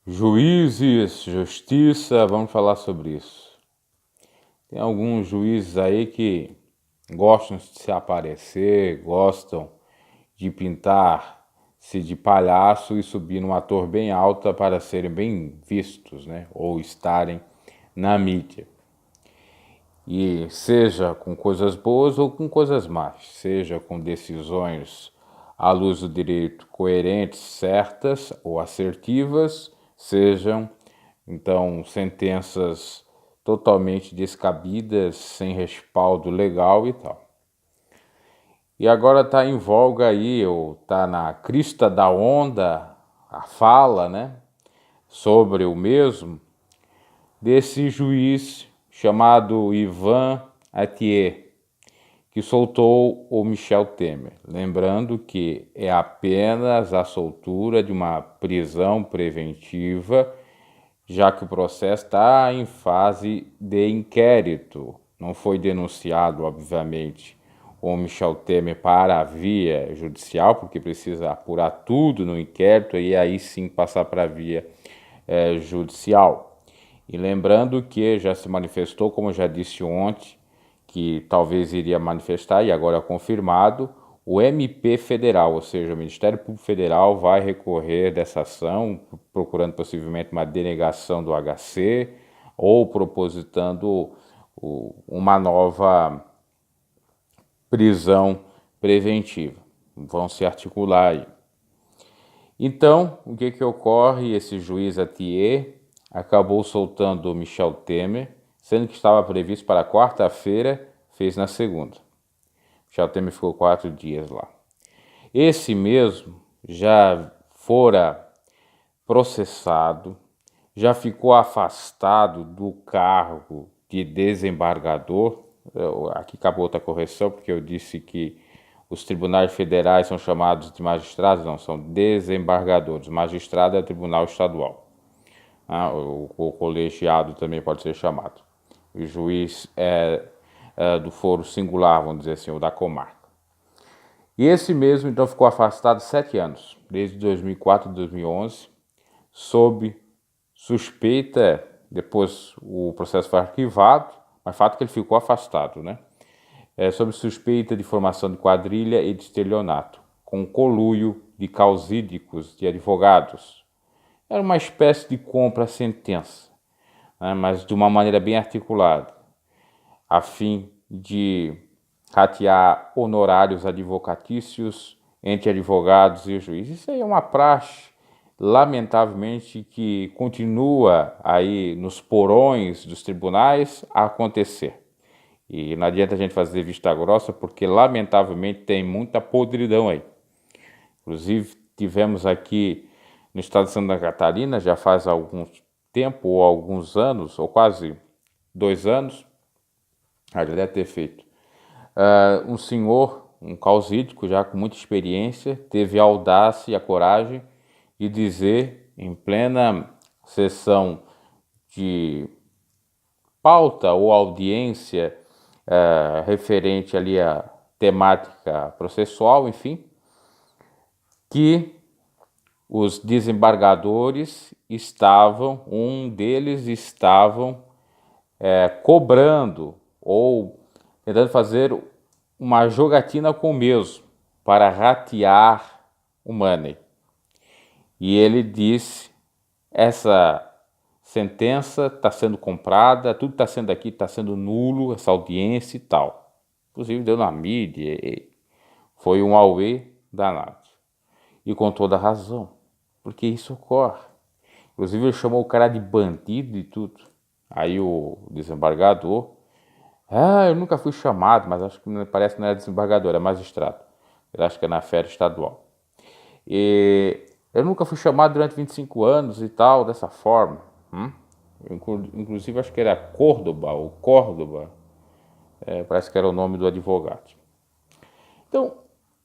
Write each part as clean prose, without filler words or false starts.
Juízes, justiça, vamos falar sobre isso. Tem alguns juízes aí que gostam de se aparecer, gostam de pintar-se de palhaço e subir numa torre bem alta para serem bem vistos, né? Ou estarem na mídia. E seja com coisas boas ou com coisas más, seja com decisões à luz do direito coerentes, certas ou assertivas, sejam então sentenças totalmente descabidas, sem respaldo legal e tal. E agora está em voga aí, ou está na crista da onda, a fala, né, sobre o mesmo, desse juiz chamado Ivan Atier, que soltou o Michel Temer. Lembrando que é apenas a soltura de uma prisão preventiva, já que o processo está em fase de inquérito. Não foi denunciado, obviamente, o Michel Temer para a via judicial, porque precisa apurar tudo no inquérito e aí sim passar para a via judicial. E lembrando que já se manifestou, como eu já disse ontem, que talvez iria manifestar, e agora é confirmado, o MP Federal, ou seja, o Ministério Público Federal vai recorrer dessa ação, procurando possivelmente uma denegação do HC ou propositando uma nova prisão preventiva. Vão se articular aí. Então, o que ocorre? Esse juiz Atier acabou soltando o Michel Temer, sendo que estava previsto para quarta-feira, fez na segunda. Michel Temer ficou 4 dias lá. Esse mesmo já fora processado, já ficou afastado do cargo de desembargador. Aqui acabou outra correção, porque eu disse que os tribunais federais são chamados de magistrados, não, são desembargadores. Magistrado é tribunal estadual. O colegiado também pode ser chamado. O juiz é do foro singular, vamos dizer assim, o da comarca. E esse mesmo, então, ficou afastado 7 anos, desde 2004 e 2011, sob suspeita. Depois o processo foi arquivado, mas fato que ele ficou afastado, né? Sob suspeita de formação de quadrilha e de estelionato, com conluio de causídicos de advogados. Era uma espécie de compra-sentença, né? Mas de uma maneira bem articulada, a fim de ratear honorários advocatícios entre advogados e o juiz. Isso aí é uma praxe, lamentavelmente, que continua aí nos porões dos tribunais a acontecer. E não adianta a gente fazer vista grossa, porque lamentavelmente tem muita podridão aí. Inclusive, tivemos aqui no estado de Santa Catarina, já faz algum tempo, ou alguns anos, ou quase 2 anos, já deve ter feito, um senhor, um causídico já com muita experiência, teve a audácia e a coragem de dizer, em plena sessão de pauta ou audiência referente ali à temática processual, enfim, que os desembargadores estavam, um deles estavam cobrando ou tentando fazer uma jogatina com o mesmo para ratear o money. E ele disse: essa sentença está sendo comprada, tudo está sendo aqui, está sendo nulo, essa audiência e tal. Inclusive deu na mídia, foi um auê danado. E com toda razão, porque isso ocorre. Inclusive ele chamou o cara de bandido e tudo. Aí o desembargador: eu nunca fui chamado, mas acho que parece que não é desembargador, é magistrado. Eu acho que é na esfera estadual. E eu nunca fui chamado durante 25 anos e tal, dessa forma. Inclusive acho que era Córdoba, ou Córdoba, parece que era o nome do advogado. Então,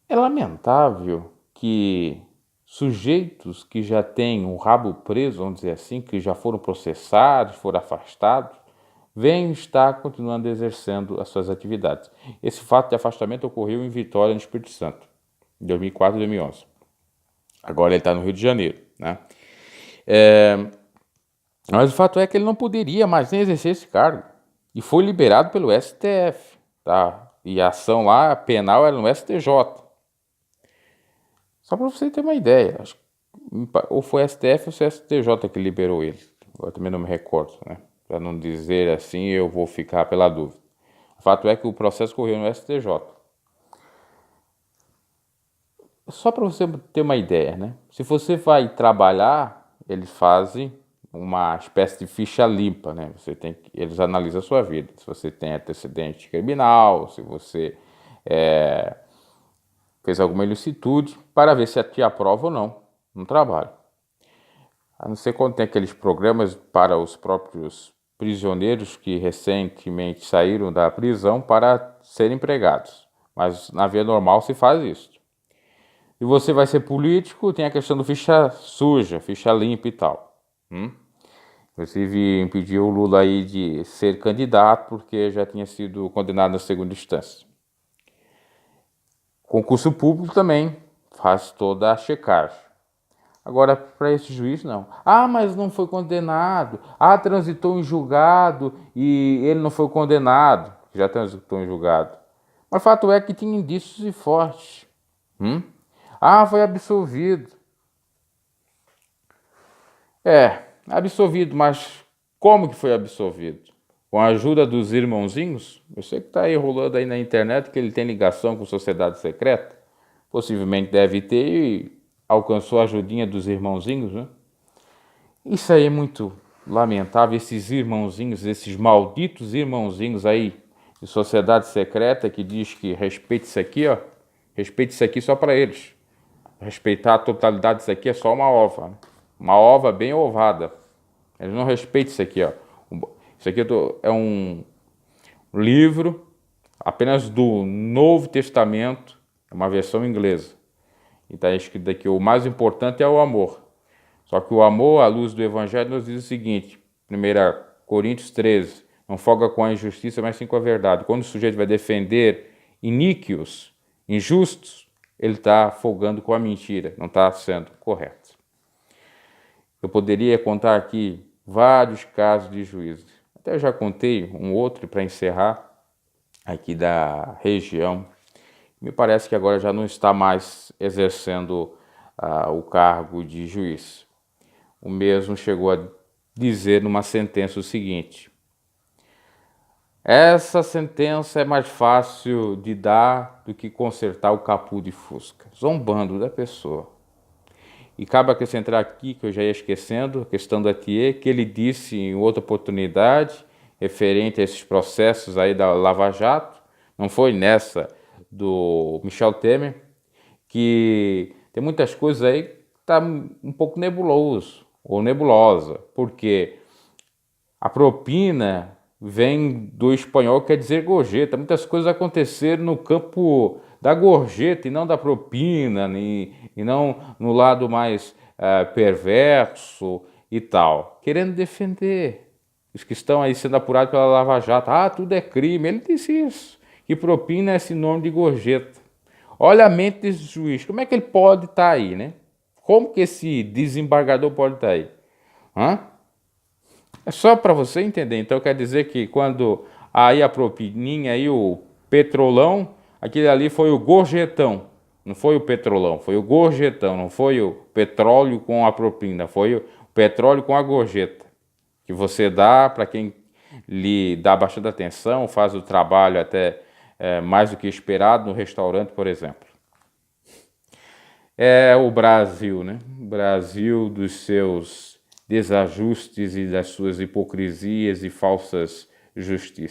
é lamentável que sujeitos que já têm um rabo preso, vamos dizer assim, que já foram processados, foram afastados, venham estar continuando exercendo as suas atividades. Esse fato de afastamento ocorreu em Vitória, no Espírito Santo, em 2004 e 2011. Agora ele está no Rio de Janeiro, né? Mas o fato é que ele não poderia mais nem exercer esse cargo. E foi liberado pelo STF, tá? E a ação lá, penal, era no STJ. Só para você ter uma ideia. Acho que ou foi STF ou foi STJ que liberou ele. Eu também não me recordo, né? Para não dizer assim, eu vou ficar pela dúvida. O fato é que o processo correu no STJ. Só para você ter uma ideia, né? Se você vai trabalhar, eles fazem uma espécie de ficha limpa, né? Eles analisam a sua vida. Se você tem antecedente criminal, se você fez alguma ilicitude, para ver se te aprova ou não no trabalho. A não ser quando tem aqueles programas para os próprios prisioneiros que recentemente saíram da prisão para serem empregados. Mas na via normal se faz isso. E você vai ser político, tem a questão do ficha suja, ficha limpa e tal. Inclusive impediu o Lula aí de ser candidato porque já tinha sido condenado na segunda instância. Concurso público também faz toda a checagem. Agora, para esse juiz, não. Ah, mas não foi condenado. Ah, transitou em julgado e ele não foi condenado. Já transitou em julgado. Mas o fato é que tinha indícios e fortes. Ah, foi absolvido. Absolvido, mas como que foi absolvido? Com a ajuda dos irmãozinhos? Eu sei que está aí rolando aí na internet que ele tem ligação com sociedade secreta. Possivelmente deve ter e alcançou a ajudinha dos irmãozinhos, né? Isso aí é muito lamentável, esses irmãozinhos, esses malditos irmãozinhos aí de sociedade secreta que diz que respeite isso aqui, ó. Respeite isso aqui só para eles. Respeitar a totalidade disso aqui é só uma ova, né? Uma ova bem ovada. Eles não respeitam isso aqui, ó. Isso aqui é um livro apenas do Novo Testamento, é uma versão inglesa. E está escrito aqui, o mais importante é o amor. Só que o amor, à luz do Evangelho, nos diz o seguinte, 1 Coríntios 13, não folga com a injustiça, mas sim com a verdade. Quando o sujeito vai defender iníquos, injustos, ele está folgando com a mentira, não está sendo correto. Eu poderia contar aqui vários casos de juízes. Até já contei um outro para encerrar, aqui da região. Me parece que agora já não está mais exercendo o cargo de juiz. O mesmo chegou a dizer numa sentença o seguinte: essa sentença é mais fácil de dar do que consertar o capô de Fusca, zombando da pessoa. E cabe acrescentar aqui, que eu já ia esquecendo, a questão do Atier, que ele disse em outra oportunidade, referente a esses processos aí da Lava Jato, não foi nessa do Michel Temer, que tem muitas coisas aí que tá um pouco nebuloso ou nebulosa, porque a propina vem do espanhol, quer dizer gorjeta. Muitas coisas aconteceram no campo da gorjeta e não da propina, e não no lado mais perverso e tal, querendo defender os que estão aí sendo apurados pela Lava Jato. Ah, tudo é crime. Ele disse isso, que propina é sinônimo de gorjeta. Olha a mente desse juiz, como é que ele pode estar aí, né? Como que esse desembargador pode estar aí? É só para você entender. Então quer dizer que quando aí a propininha aí, o petrolão, aquele ali foi o gorjetão. Não foi o petrolão, foi o gorjetão. Não foi o petróleo com a propina, foi o petróleo com a gorjeta. Que você dá para quem lhe dá bastante atenção, faz o trabalho até mais do que esperado no restaurante, por exemplo. É o Brasil, né? O Brasil dos seus desajustes e das suas hipocrisias e falsas justiças.